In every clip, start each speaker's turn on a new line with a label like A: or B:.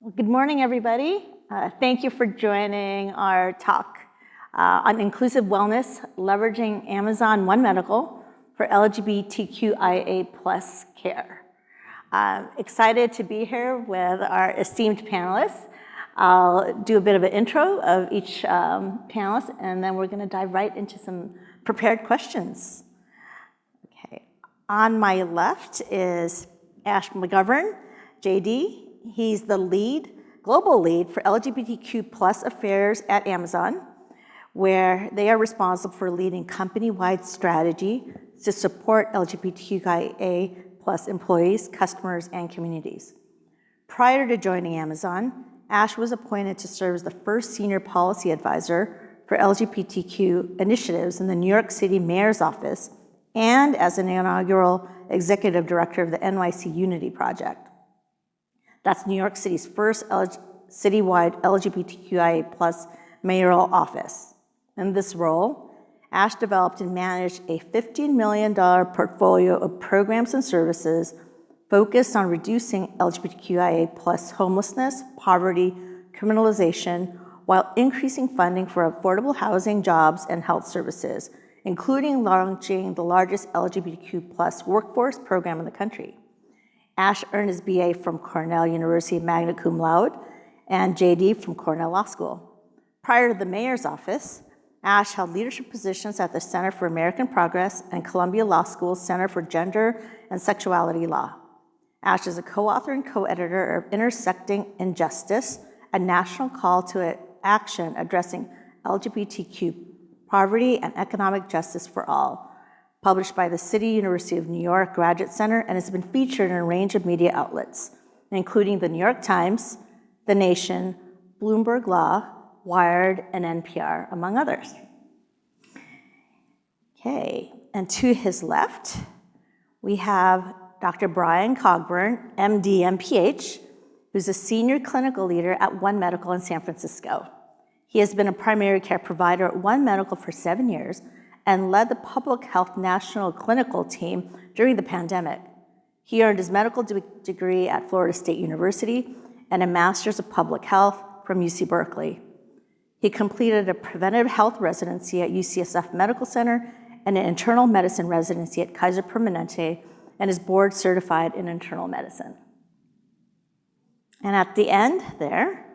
A: Good morning, everybody. Thank you for joining our talk on inclusive wellness, leveraging Amazon One Medical for LGBTQIA+ care. Excited to be here with our esteemed panelists. I'll do a bit of an intro of each panelist, and then we're going to dive right into some prepared questions. Okay. On my left is Ash McGovern, JD. He's the global lead for LGBTQ+ affairs at Amazon, where they are responsible for leading company-wide strategy to support LGBTQIA+ employees, customers, and communities. Prior to joining Amazon, Ash was appointed to serve as the first senior policy advisor for LGBTQ initiatives in the New York City Mayor's Office and as an inaugural executive director of the NYC Unity Project. That's New York City's first citywide LGBTQIA+ mayoral office. In this role, Ash developed and managed a $15 million portfolio of programs and services focused on reducing LGBTQIA+ homelessness, poverty, criminalization, while increasing funding for affordable housing, jobs, and health services, including launching the largest LGBTQ+ workforce program in the country. Ash earned his BA from Cornell University magna cum laude and JD from Cornell Law School. Prior to the mayor's office, Ash held leadership positions at the Center for American Progress and Columbia Law School's Center for Gender and Sexuality Law. Ash is a co-author and co-editor of Intersecting Injustice, a national call to action addressing LGBTQ poverty and economic justice for all, published by the City University of New York Graduate Center, and has been featured in a range of media outlets, including the New York Times, The Nation, Bloomberg Law, Wired, and NPR, among others. Okay, and to his left, we have Dr. Brian Cogburn, MD, MPH, who's a senior clinical leader at One Medical in San Francisco. He has been a primary care provider at One Medical for 7 years and led the public health national clinical team during the pandemic. He earned his medical degree at Florida State University and a master's of public health from UC Berkeley. He completed a preventive health residency at UCSF Medical Center and an internal medicine residency at Kaiser Permanente, and is board certified in internal medicine. And at the end there,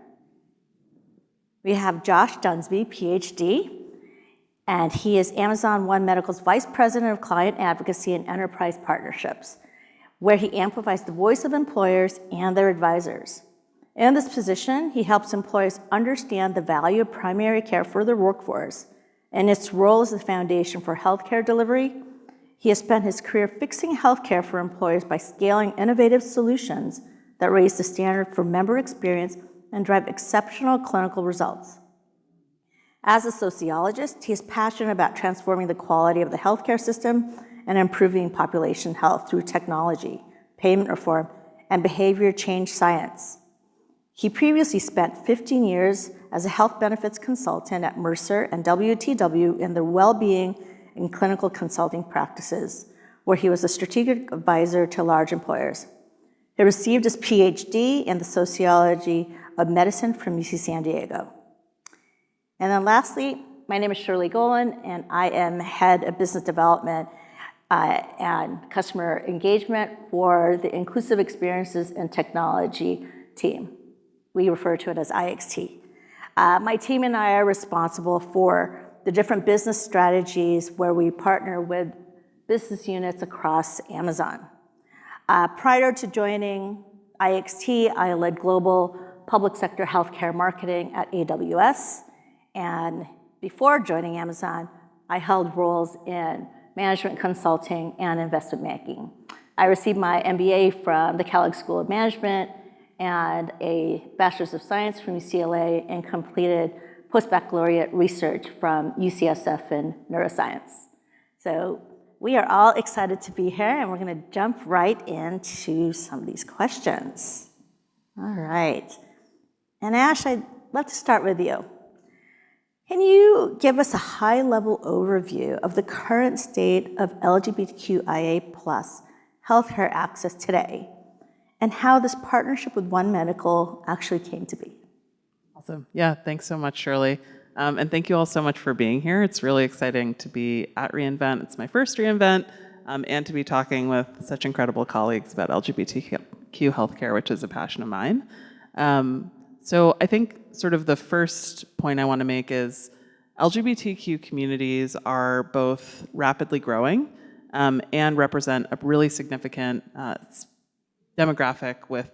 A: we have Josh Dunsby, PhD, and he is Amazon One Medical's Vice President of Client Advocacy and Enterprise Partnerships, where he amplifies the voice of employers and their advisors. In this position, he helps employers understand the value of primary care for their workforce and its role as the foundation for healthcare delivery. He has spent his career fixing healthcare for employers by scaling innovative solutions that raise the standard for member experience and drive exceptional clinical results. As a sociologist, he is passionate about transforming the quality of the healthcare system and improving population health through technology, payment reform, and behavior change science. He previously spent 15 years as a health benefits consultant at Mercer and WTW in their well-being and clinical consulting practices, where he was a strategic advisor to large employers. He received his PhD in the sociology of medicine from UC San Diego. And then lastly, my name is Shirley Golan, and I am head of business development and customer engagement for the Inclusive Experiences and Technology team. We refer to it as IXT. My team and I are responsible for the different business strategies where we partner with business units across Amazon. Prior to joining IXT, I led global public sector healthcare marketing at AWS. And before joining Amazon, I held roles in management consulting and investment banking. I received my MBA from the Kellogg School of Management and a Bachelor's of Science from UCLA, and completed postbaccalaureate research from UCSF in neuroscience. So we are all excited to be here, and we're going to jump right into some of these questions. All right. And Ash, I'd love to start with you. Can you give us a high-level overview of the current state of LGBTQIA+ healthcare access today and how this partnership with One Medical actually came to be.
B: Awesome. Yeah, thanks so much, Shirley. And thank you all so much for being here. It's really exciting to be at reInvent. It's my first reInvent, and to be talking with such incredible colleagues about LGBTQ healthcare, which is a passion of mine. So I think sort of the first point I want to make is LGBTQ communities are both rapidly growing and represent a really significant demographic with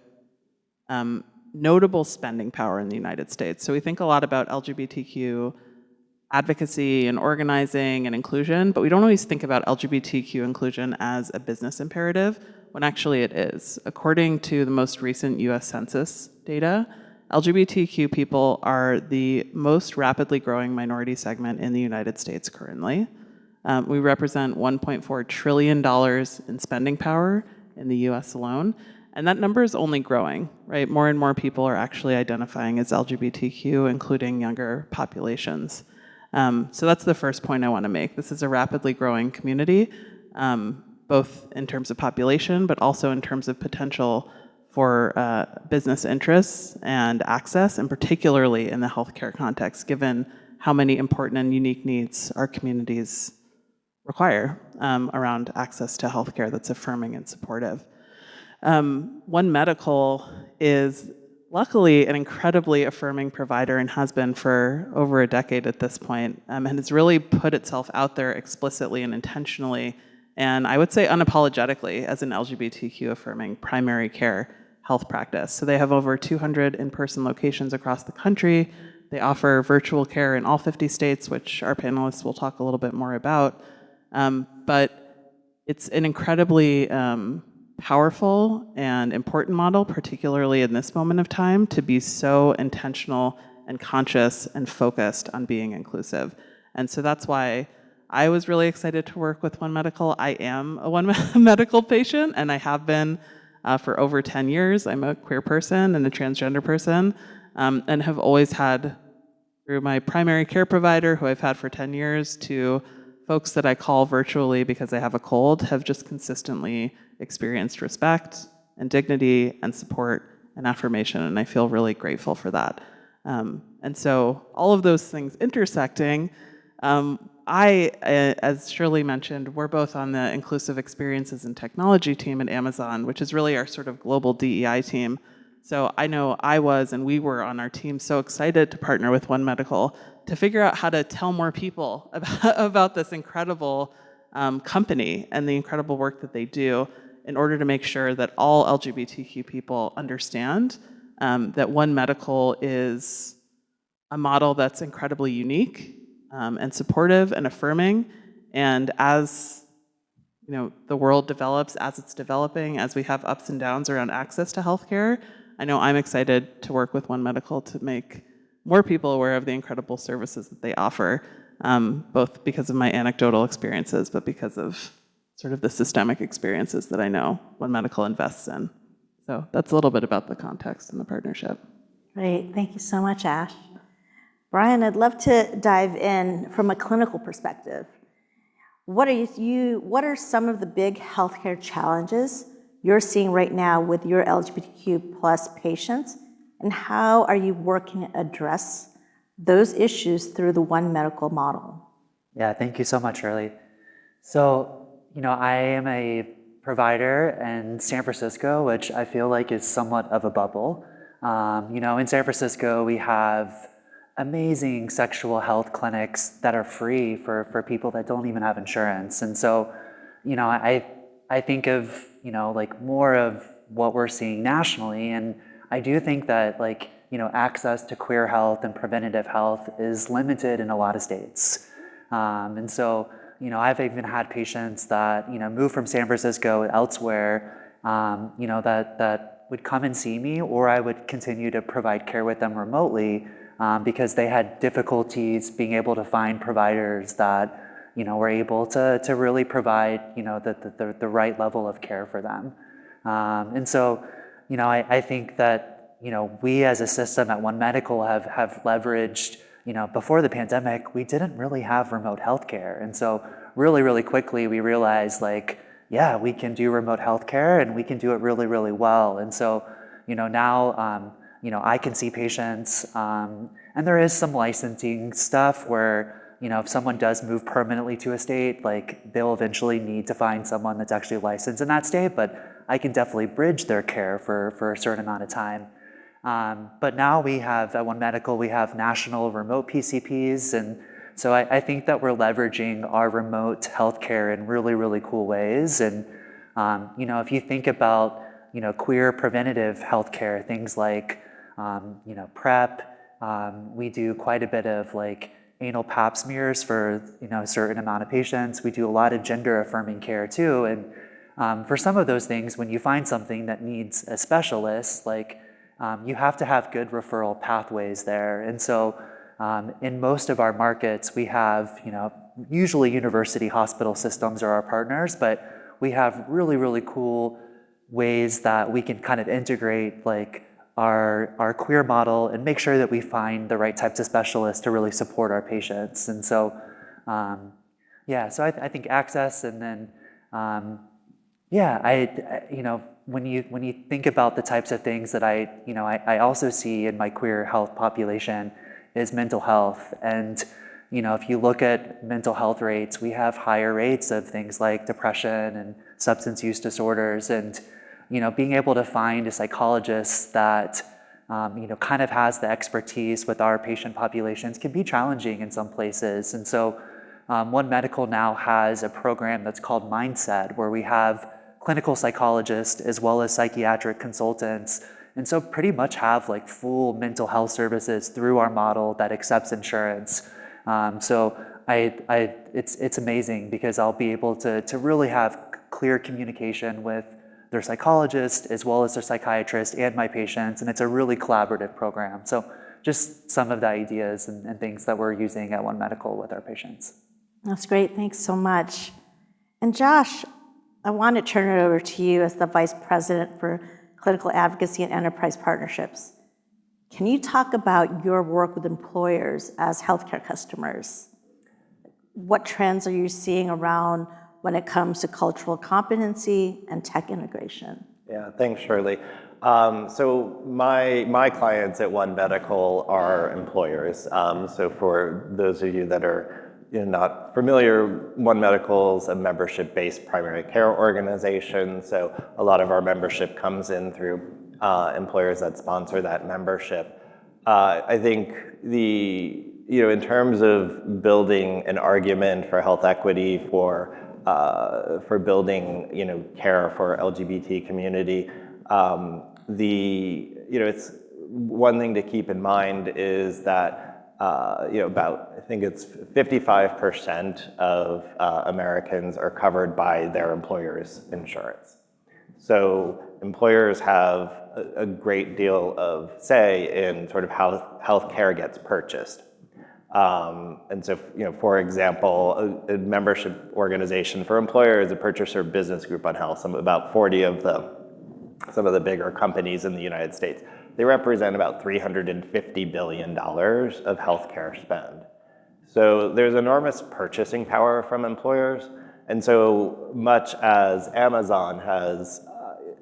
B: notable spending power in the United States. So we think a lot about LGBTQ advocacy and organizing and inclusion, but we don't always think about LGBTQ inclusion as a business imperative, when actually it is. According to the most recent US Census data, LGBTQ people are the most rapidly growing minority segment in the United States currently. We represent $1.4 trillion in spending power in the US alone. And that number is only growing, right? More and more people are actually identifying as LGBTQ, including younger populations. So that's the first point I want to make. This is a rapidly growing community, both in terms of population, but also in terms of potential for business interests and access, and particularly in the healthcare context, given how many important and unique needs our communities require around access to healthcare that's affirming and supportive. One Medical is luckily an incredibly affirming provider and has been for over a decade at this point, and has really put itself out there explicitly and intentionally, and I would say unapologetically, as an LGBTQ affirming primary care health practice. So they have over 200 in-person locations across the country. They offer virtual care in all 50 states, which our panelists will talk a little bit more about. But it's an incredibly powerful and important model, particularly in this moment of time, to be so intentional and conscious and focused on being inclusive. And so that's why I was really excited to work with One Medical. I am a One Medical patient, and I have been for over 10 years. I'm a queer person and a transgender person, and have always had, through my primary care provider, who I've had for 10 years, to folks that I call virtually because I have a cold, have just consistently experienced respect and dignity and support and affirmation, and I feel really grateful for that. And so all of those things intersecting, as Shirley mentioned, we're both on the Inclusive Experiences and Technology team at Amazon, which is really our sort of global DEI team. So I know I was, and we were on our team, so excited to partner with One Medical to figure out how to tell more people about this incredible company and the incredible work that they do, in order to make sure that all LGBTQ people understand that One Medical is a model that's incredibly unique and supportive and affirming. And as the world develops, as it's developing, as we have ups and downs around access to healthcare, I know I'm excited to work with One Medical to make more people aware of the incredible services that they offer, both because of my anecdotal experiences, but because of sort of the systemic experiences that I know One Medical invests in. So that's a little bit about the context and the partnership.
A: Great, thank you so much, Ash. Brian, I'd love to dive in from a clinical perspective. What are some of the big healthcare challenges you're seeing right now with your LGBTQ plus patients, and how are you working to address those issues through the One Medical model?
C: Yeah, thank you so much, Shirley. So, I am a provider in San Francisco, which I feel like is somewhat of a bubble. In San Francisco, we have amazing sexual health clinics that are free for people that don't even have insurance. And so, I think of, like more of what we're seeing nationally. And I do think that access to queer health and preventative health is limited in a lot of states. And so, I've even had patients that, move from San Francisco elsewhere, that would come and see me, or I would continue to provide care with them remotely because they had difficulties being able to find providers that, were able to really provide, the right level of care for them. And so, I think that, we as a system at One Medical have leveraged, before the pandemic, we didn't really have remote healthcare. And so really, really quickly, we realized yeah, we can do remote healthcare and we can do it really, really well. And so, now, I can see patients, and there is some licensing stuff where, if someone does move permanently to a state, like they'll eventually need to find someone that's actually licensed in that state, but I can definitely bridge their care for a certain amount of time. But now we have, at One Medical, we have national remote PCPs, and so I think that we're leveraging our remote healthcare in really, really cool ways. And, if you think about, queer preventative healthcare, things like, PrEP, we do quite a bit of like anal pap smears for, a certain amount of patients. We do a lot of gender affirming care too. And for some of those things, when you find something that needs a specialist, like you have to have good referral pathways there. And so in most of our markets, we have, usually university hospital systems are our partners, but we have really, really cool ways that we can kind of integrate like our queer model and make sure that we find the right types of specialists to really support our patients. And so, so I think access, and then, when you think about the types of things that I also see in my queer health population is mental health. And, if you look at mental health rates, we have higher rates of things like depression and substance use disorders. And, being able to find a psychologist that, kind of has the expertise with our patient populations can be challenging in some places. And so One Medical now has a program that's called Mindset, where we have clinical psychologists as well as psychiatric consultants. And so pretty much have like full mental health services through our model that accepts insurance. So it's amazing because I'll be able to really have clear communication with their psychologist as well as their psychiatrist and my patients, and it's a really collaborative program. So just some of the ideas and things that we're using at One Medical with our patients.
A: That's great. Thanks so much. And Josh, I want to turn it over to you as the Vice President for Clinical Advocacy and Enterprise Partnerships. Can you talk about your work with employers as healthcare customers? What trends are you seeing around when it comes to cultural competency and tech integration?
D: Yeah, thanks, Shirley. So my clients at One Medical are employers. So for those of you that are not familiar, One Medical is a membership-based primary care organization. So a lot of our membership comes in through employers that sponsor that membership. I think in terms of building an argument for health equity, for building care for LGBT community, it's one thing to keep in mind is that about, I think it's 55% of Americans are covered by their employer's insurance. So employers have a great deal of say in sort of how healthcare gets purchased. And so, for example, a membership organization for employers, a purchaser business group on health, about 40 of them, some of the bigger companies in the United States, they represent about $350 billion of healthcare spend. So there's enormous purchasing power from employers. And so much as Amazon has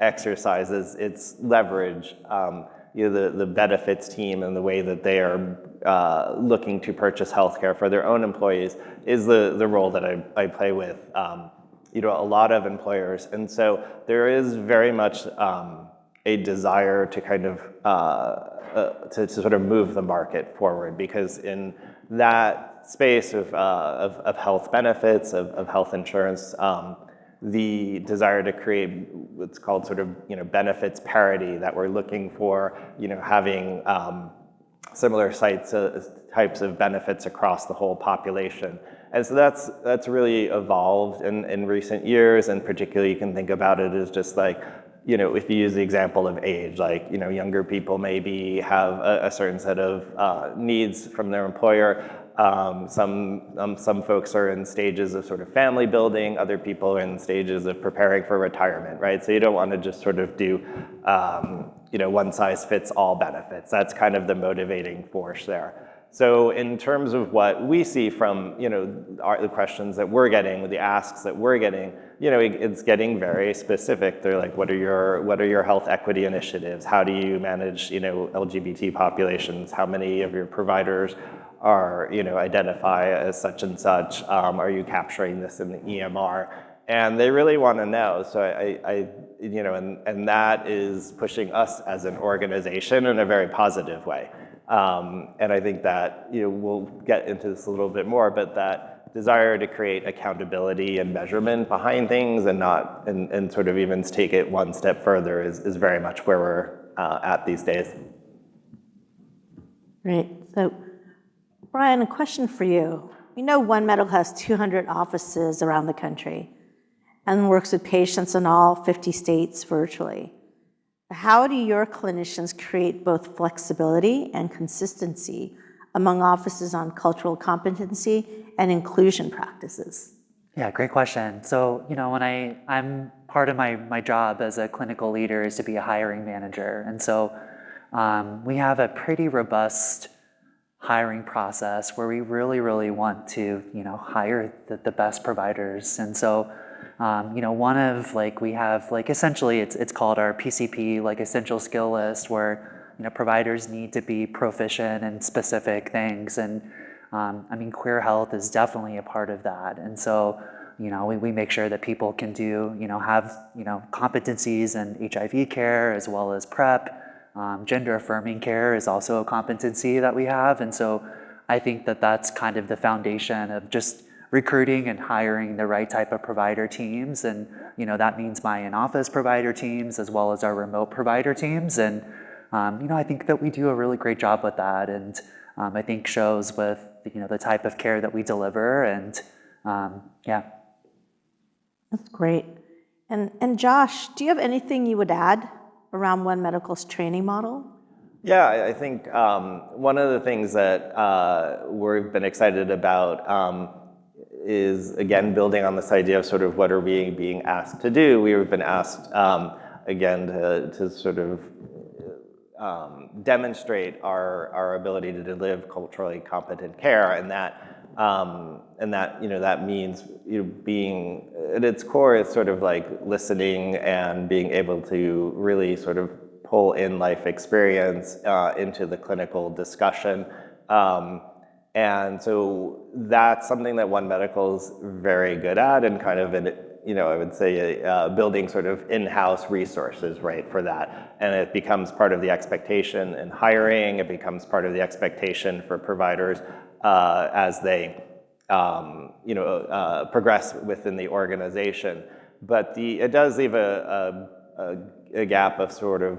D: exercises its leverage, the benefits team and the way that they are looking to purchase healthcare for their own employees is the role that I play with a lot of employers. And so there is very much a desire to kind of to sort of move the market forward, because in that space of health benefits, of health insurance, the desire to create what's called sort of benefits parity, that we're looking for having similar types of benefits across the whole population. And so that's really evolved in recent years, and particularly you can think about it as just like, if you use the example of age, like, younger people maybe have a certain set of needs from their employer. Some folks are in stages of sort of family building, other people are in stages of preparing for retirement, right? So you don't want to just sort of do, one size fits all benefits. That's kind of the motivating force there. So in terms of what we see from, the questions that we're getting, the asks that we're getting, it's getting very specific. They're like, what are your health equity initiatives? How do you manage, LGBT populations? How many of your providers are, identify as such and such? Are you capturing this in the EMR? And they really want to know. So and that is pushing us as an organization in a very positive way. And I think that, we'll get into this a little bit more, but that desire to create accountability and measurement behind things and sort of even take it one step further is very much where we're at these days.
A: Great. So, Brian, a question for you. We know One Medical has 200 offices around the country and works with patients in all 50 states virtually. How do your clinicians create both flexibility and consistency among offices on cultural competency and inclusion practices?
C: Yeah, great question. So, when I'm part of my job as a clinical leader is to be a hiring manager. And so we have a pretty robust hiring process where we really, really want to, hire the best providers. And so one of we have essentially it's called our PCP, essential skill list, where providers need to be proficient in specific things, and queer health is definitely a part of that. And so we make sure that people can do have competencies in HIV care as well as PrEP. Gender affirming care is also a competency that we have, and so I think that that's kind of the foundation of just recruiting and hiring the right type of provider teams. And that means my in-office provider teams as well as our remote provider teams. And I think that we do a really great job with that, and I think shows with the type of care that we deliver. And yeah.
A: That's great. And Josh, do you have anything you would add around One Medical's training model?
D: Yeah, I think one of the things that we've been excited about is, again, building on this idea of sort of what are we being asked to do. We've been asked, again, to sort of demonstrate our ability to deliver culturally competent care, and that means being at its core is sort of like listening and being able to really sort of pull in life experience into the clinical discussion. And so that's something that One Medical is very good at, and kind of I would say building sort of in-house resources, right, for that. And it becomes part of the expectation in hiring. It becomes part of the expectation for providers as they progress within the organization. But it does leave a gap of sort of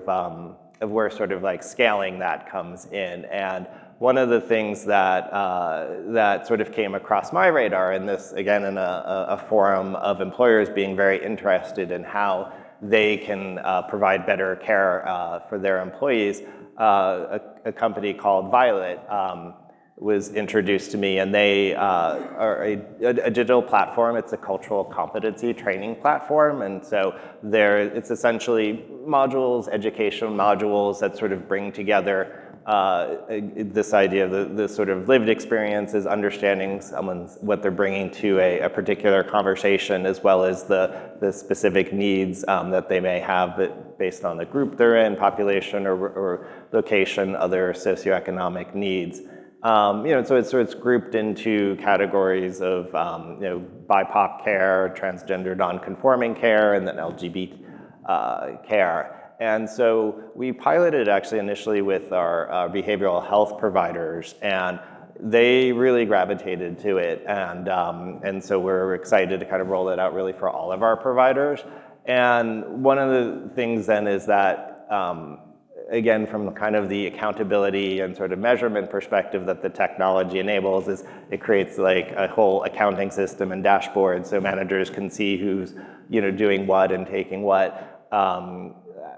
D: where sort of like scaling that comes in. And one of the things that sort of came across my radar, and this again in a forum of employers being very interested in how they can provide better care for their employees, a company called Violet was introduced to me, and they are a digital platform. It's a cultural competency training platform, and so it's essentially modules, educational modules that sort of bring together this idea of the sort of lived experiences, understanding what they're bringing to a particular conversation, as well as the specific needs that they may have, but based on the group they're in, population or location, other socioeconomic needs. So it's grouped into categories of BIPOC care, transgender non-conforming care, and then LGBT care. And so we piloted actually initially with our behavioral health providers, and they really gravitated to it. And so we're excited to kind of roll it out really for all of our providers. And one of the things then is that, again, from kind of the accountability and sort of measurement perspective that the technology enables, is it creates like a whole accounting system and dashboard so managers can see who's doing what and taking what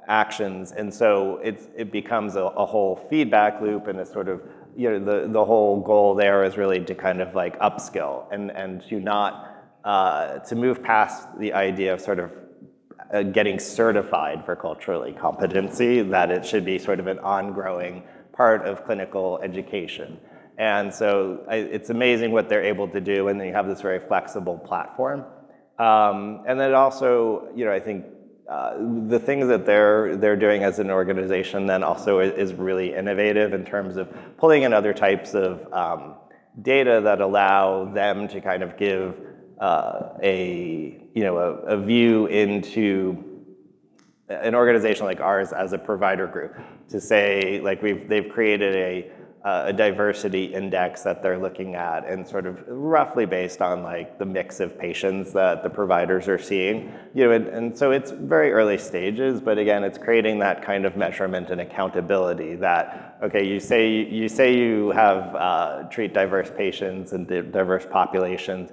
D: actions. And so it becomes a whole feedback loop, and it's sort of the whole goal there is really to kind of like upskill and to not to move past the idea of sort of getting certified for culturally competency, that it should be sort of an ongoing part of clinical education. And so it's amazing what they're able to do, and then you have this very flexible platform. And then also, I think the things that they're doing as an organization then also is really innovative in terms of pulling in other types of data that allow them to kind of give a view into an organization like ours as a provider group, to say, like, they've created a diversity index that they're looking at, and sort of roughly based on like the mix of patients that the providers are seeing. And so it's very early stages, but again, it's creating that kind of measurement and accountability that, okay, you say you have treat diverse patients and diverse populations,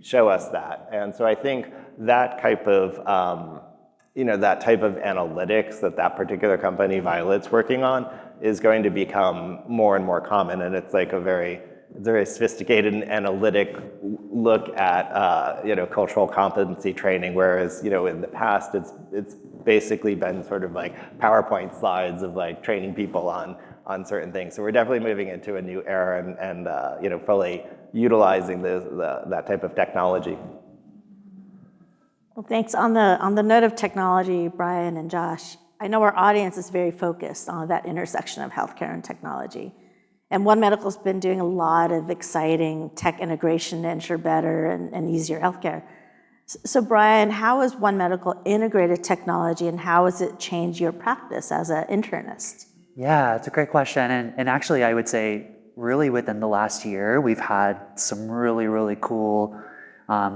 D: show us that. And so I think that type of that type of analytics that particular company, Violet's working on, is going to become more and more common. And it's like a very sophisticated and analytic look at cultural competency training, whereas in the past it's basically been sort of like PowerPoint slides of like training people on certain things. So we're definitely moving into a new era and fully utilizing that type of technology.
A: Well, thanks. On the note of technology, Brian and Josh, I know our audience is very focused on that intersection of healthcare and technology. And One Medical's been doing a lot of exciting tech integration to ensure better and easier healthcare. So Brian, how has One Medical integrated technology, and how has it changed your practice as an internist?
C: Yeah, it's a great question. And actually, I would say really within the last year, we've had some really, really cool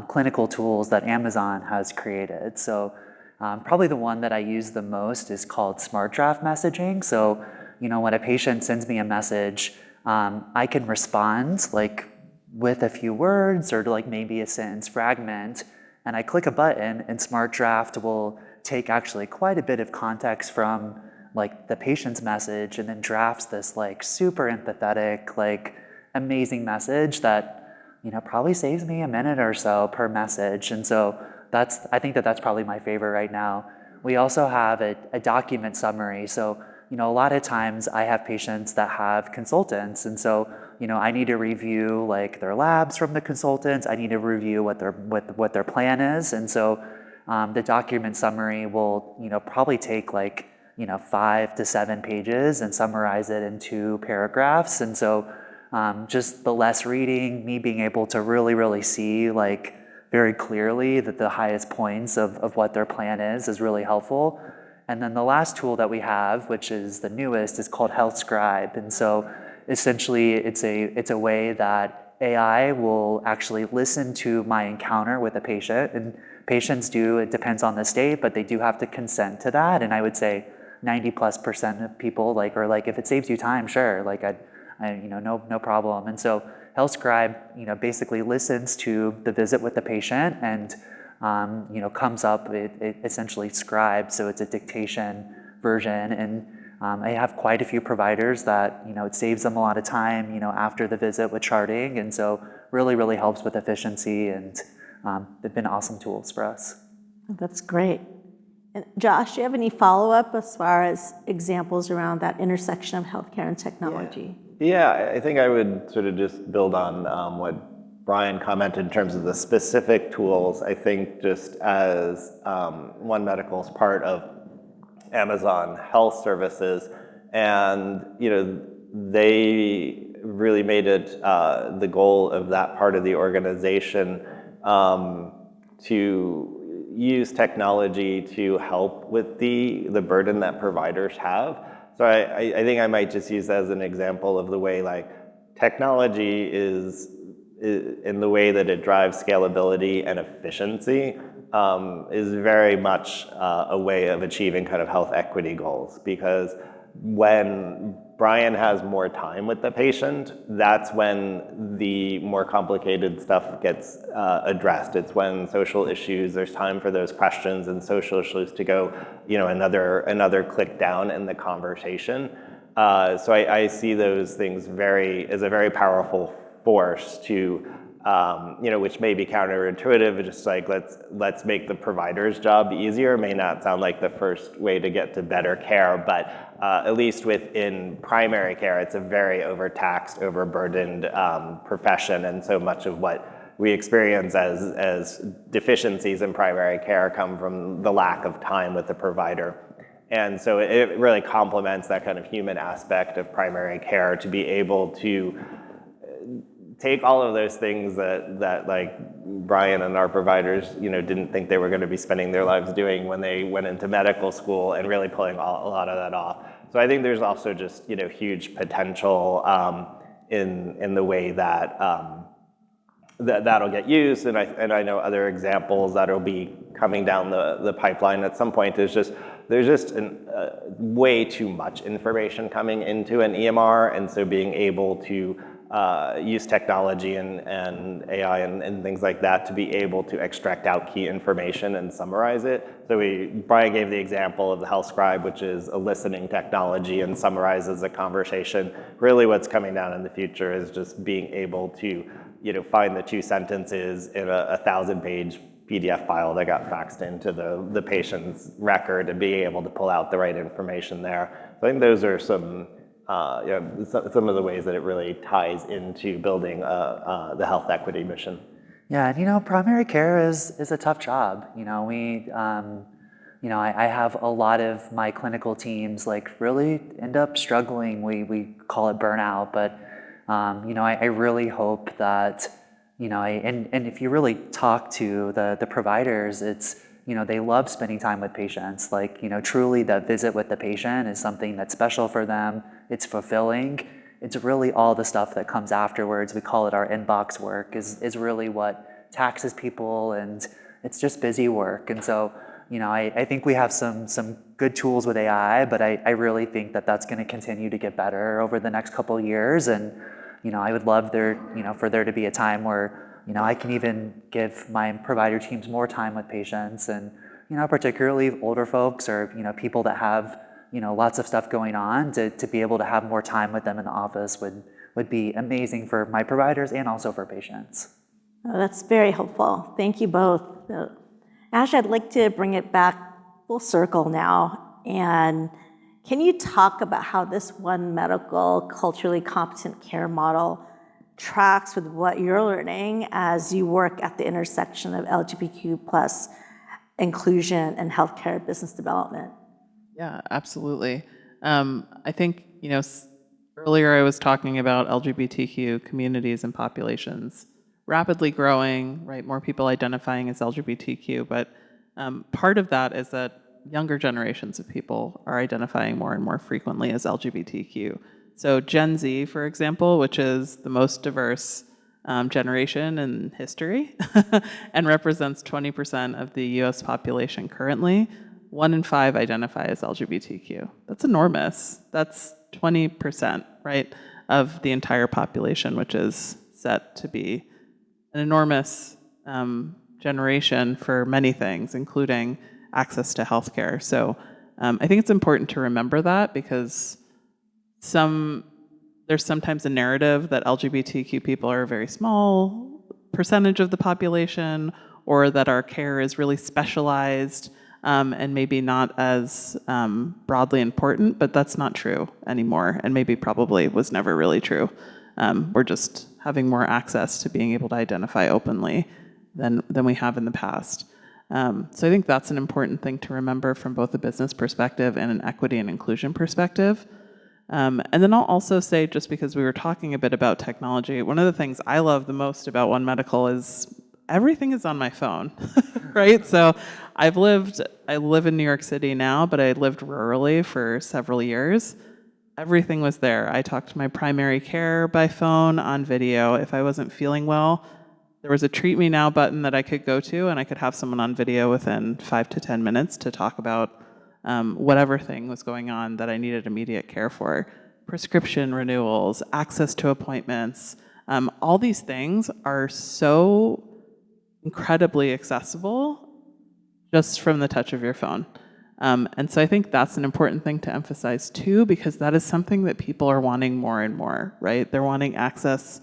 C: clinical tools that Amazon has created. So probably the one that I use the most is called Smart Draft messaging. So, when a patient sends me a message, I can respond like with a few words or like maybe a sentence fragment, and I click a button and Smart Draft will take actually quite a bit of context from like the patient's message and then drafts this like super empathetic, like amazing message that probably saves me a minute or so per message. And so I think that's probably my favorite right now. We also have a document summary. So, a lot of times I have patients that have consultants. And so, I need to review like their labs from the consultants. I need to review what their plan is. And so the document summary will, probably take like, 5 to 7 pages and summarize it in 2 paragraphs. And so just the less reading, me being able to really, really see like very clearly that the highest points of what their plan is really helpful. And then the last tool that we have, which is the newest, is called Health Scribe. And so essentially it's a way that AI will actually listen to my encounter with a patient. And patients it depends on the state, but they do have to consent to that. And I would say 90+% of people are like, if it saves you time, sure, like no problem. And so Health Scribe, basically listens to the visit with the patient and, comes up, it essentially scribes, so it's a dictation version. And I have quite a few providers that, it saves them a lot of time, after the visit with charting. And so really, really helps with efficiency, and they've been awesome tools for us.
A: That's great. And Josh, do you have any follow-up as far as examples around that intersection of healthcare and technology?
D: Yeah, I think I would sort of just build on what Brian commented in terms of the specific tools. I think just as One Medical's part of Amazon Health Services, and they really made it the goal of that part of the organization to use technology to help with the burden that providers have. So I think I might just use that as an example of the way like technology is in the way that it drives scalability and efficiency is very much a way of achieving kind of health equity goals. Because when Brian has more time with the patient, that's when the more complicated stuff gets addressed. It's when social issues, there's time for those questions and social issues to go, another click down in the conversation. So I see those things as a very powerful force to which may be counterintuitive, just like let's make the provider's job easier, may not sound like the first way to get to better care, but at least within primary care, it's a very overtaxed, overburdened profession, and so much of what we experience as deficiencies in primary care come from the lack of time with the provider. And so it really complements that kind of human aspect of primary care to be able to take all of those things that like Brian and our providers, didn't think they were going to be spending their lives doing when they went into medical school, and really pulling a lot of that off. So I think there's also just, huge potential in the way that that'll get used, and I know other examples that'll be coming down the pipeline at some point. There's just way too much information coming into an EMR, and so being able to use technology and AI and things like that to be able to extract out key information and summarize it. So Brian gave the example of the Health Scribe, which is a listening technology and summarizes a conversation. Really what's coming down in the future is just being able to find the 2 sentences in a 1,000-page PDF file that got faxed into the patient's record, and being able to pull out the right information there. So I think those are some of the ways that it really ties into building the health equity mission.
C: Yeah, and primary care is a tough job. I have a lot of my clinical teams really end up struggling. We call it burnout, but I really hope that and if you really talk to the providers, it's they love spending time with patients. Truly, the visit with the patient is something that's special for them. It's fulfilling. It's really all the stuff that comes afterwards. We call it our inbox work, is really what taxes people, and it's just busy work. And so, I think we have some good tools with AI, but I really think that that's going to continue to get better over the next couple of years. And, I would love for there to be a time where, I can even give my provider teams more time with patients, and, particularly older folks or, people that have, lots of stuff going on, to be able to have more time with them in the office would be amazing for my providers and also for patients.
A: Oh, that's very helpful. Thank you both. Ash, I'd like to bring it back full circle now. And can you talk about how this One Medical culturally competent care model tracks with what you're learning as you work at the intersection of LGBTQ+ inclusion and healthcare business development?
B: Yeah, absolutely. I think, earlier I was talking about LGBTQ communities and populations rapidly growing, right? More people identifying as LGBTQ, but part of that is that younger generations of people are identifying more and more frequently as LGBTQ. So Gen Z, for example, which is the most diverse generation in history and represents 20% of the US population currently, 1 in 5 identify as LGBTQ. That's enormous. That's 20%, right, of the entire population, which is set to be an enormous generation for many things, including access to healthcare. So I think it's important to remember that, because there's sometimes a narrative that LGBTQ people are a very small percentage of the population, or that our care is really specialized and maybe not as broadly important, but that's not true anymore, and maybe probably was never really true. We're just having more access to being able to identify openly than we have in the past. So I think that's an important thing to remember from both a business perspective and an equity and inclusion perspective. And then I'll also say, just because we were talking a bit about technology, one of the things I love the most about One Medical is everything is on my phone, right? So I live in New York City now, but I lived rurally for several years. Everything was there. I talked to my primary care by phone, on video. If I wasn't feeling well, there was a Treat Me Now button that I could go to, and I could have someone on video within 5 to 10 minutes to talk about whatever thing was going on that I needed immediate care for. Prescription renewals, access to appointments, all these things are so incredibly accessible just from the touch of your phone. And so I think that's an important thing to emphasize too, because that is something that people are wanting more and more, right? They're wanting access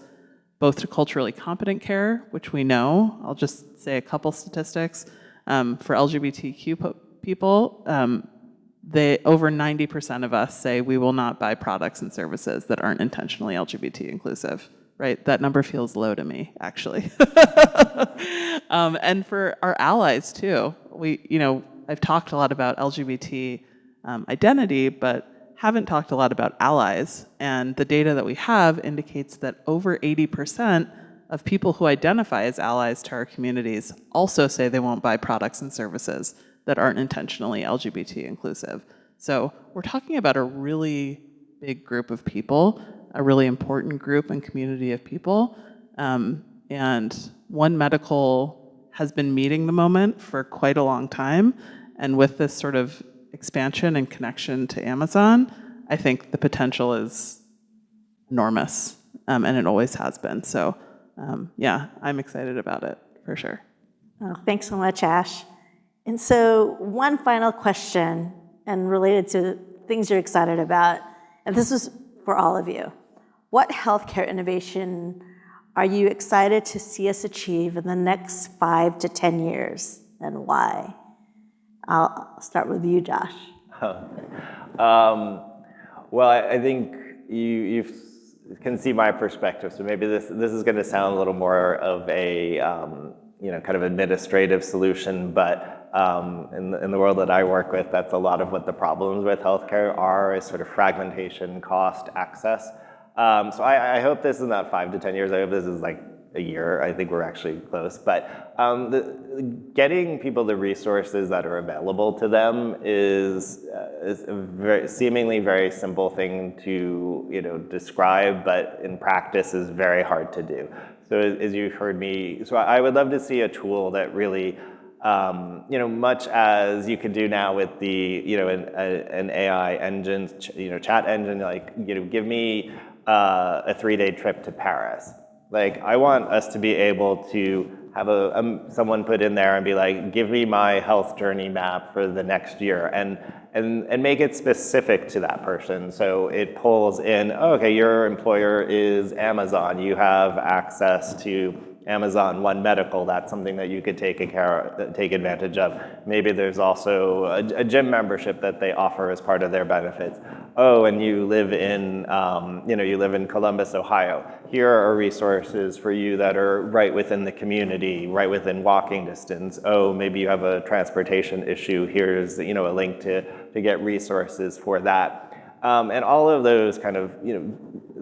B: both to culturally competent care, which we know. I'll just say a couple statistics. For LGBTQ people, over 90% of us say we will not buy products and services that aren't intentionally LGBT inclusive, right? That number feels low to me, actually. And for our allies too, I've talked a lot about LGBT identity, but haven't talked a lot about allies. And the data that we have indicates that over 80% of people who identify as allies to our communities also say they won't buy products and services that aren't intentionally LGBT inclusive. So we're talking about a really big group of people, a really important group and community of people. And One Medical has been meeting the moment for quite a long time. And with this sort of expansion and connection to Amazon, I think the potential is enormous, and it always has been. So yeah, I'm excited about it, for sure.
A: Oh, thanks so much, Ash. And so one final question, and related to things you're excited about, and this is for all of you. What healthcare innovation are you excited to see us achieve in the next 5 to 10 years, and why? I'll start with you, Josh.
D: Well, I think you can see my perspective, so maybe this is going to sound a little more of a kind of administrative solution, but in the world that I work with, that's a lot of what the problems with healthcare are, is sort of fragmentation, cost, access. So I hope this is not 5 to 10 years. I hope this is like a year. I think we're actually close. But getting people the resources that are available to them is a seemingly very simple thing to describe, but in practice is very hard to do. So as you've heard me, so I would love to see a tool that really, much as you could do now with the, an AI engine, chat engine, give me a 3-day trip to Paris. Like, I want us to be able to have someone put in there and be like, give me my health journey map for the next year, and make it specific to that person. So it pulls in, okay, your employer is Amazon. You have access to Amazon One Medical. That's something that you could take advantage of. Maybe there's also a gym membership that they offer as part of their benefits. Oh, and you live in Columbus, Ohio. Here are resources for you that are right within the community, right within walking distance. Oh, maybe you have a transportation issue. Here's a link to get resources for that. And all of those kind of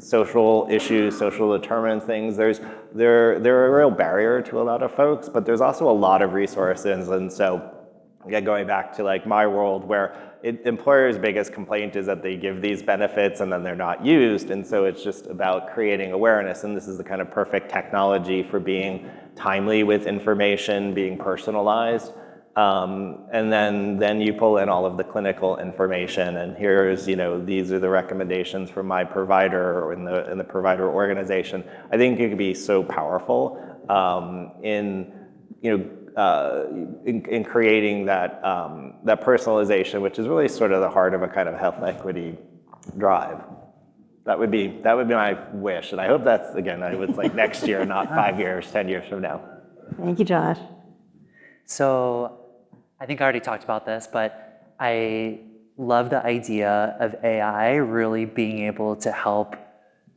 D: social issues, social determinants things, they're a real barrier to a lot of folks, but there's also a lot of resources. And so again, going back to like my world, where employers' biggest complaint is that they give these benefits and then they're not used. And so it's just about creating awareness. And this is the kind of perfect technology for being timely with information, being personalized. And then you pull in all of the clinical information, and here's, these are the recommendations from my provider or in the provider organization. I think it could be so powerful in creating that personalization, which is really sort of the heart of a kind of health equity drive. That would be my wish, and I hope that's, again, it's like next year, not 5 years, 10 years from now.
A: Thank you, Josh.
C: So I think I already talked about this, but I love the idea of AI really being able to help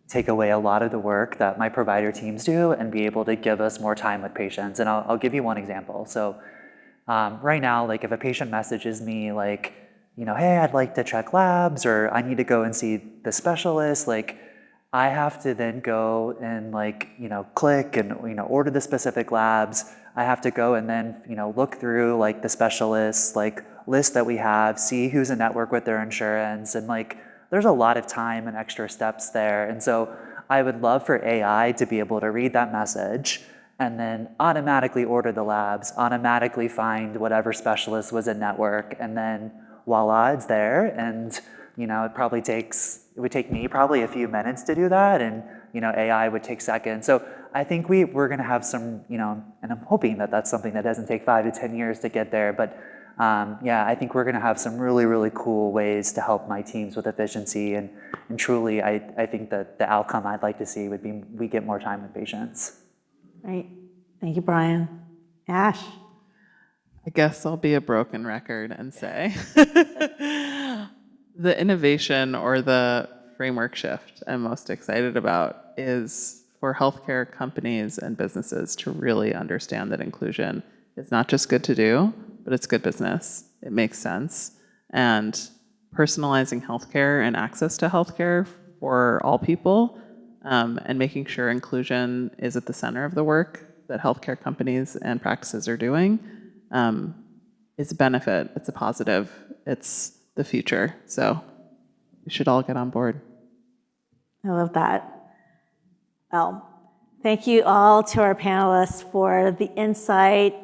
C: take away a lot of the work that my provider teams do and be able to give us more time with patients. And I'll give you one example. So right now, like if a patient messages me like, hey, I'd like to check labs, or I need to go and see the specialist, like I have to then go and click and order the specific labs. I have to go and then look through like the specialists list that we have, see who's in network with their insurance, and there's a lot of time and extra steps there. And so I would love for AI to be able to read that message and then automatically order the labs, automatically find whatever specialist was in network, and then voila, it's there. And it would take me probably a few minutes to do that, and AI would take seconds. So I think we're going to have some, and I'm hoping that that's something that doesn't take 5 to 10 years to get there. But yeah, I think we're going to have some really, really cool ways to help my teams with efficiency and And truly, I think that the outcome I'd like to see would be we get more time with patients.
A: Right. Thank you, Brian. Ash?
B: I guess I'll be a broken record and say the innovation or the framework shift I'm most excited about is for healthcare companies and businesses to really understand that inclusion is not just good to do, but it's good business. It makes sense. And personalizing healthcare and access to healthcare for all people, and making sure inclusion is at the center of the work that healthcare companies and practices are doing, is a benefit. It's a positive. It's the future. So we should all get on board.
A: I love that. Well, thank you all to our panelists for the insight,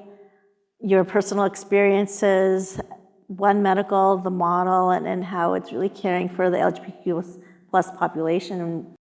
A: your personal experiences, One Medical, the model, and how it's really caring for the LGBTQ plus population.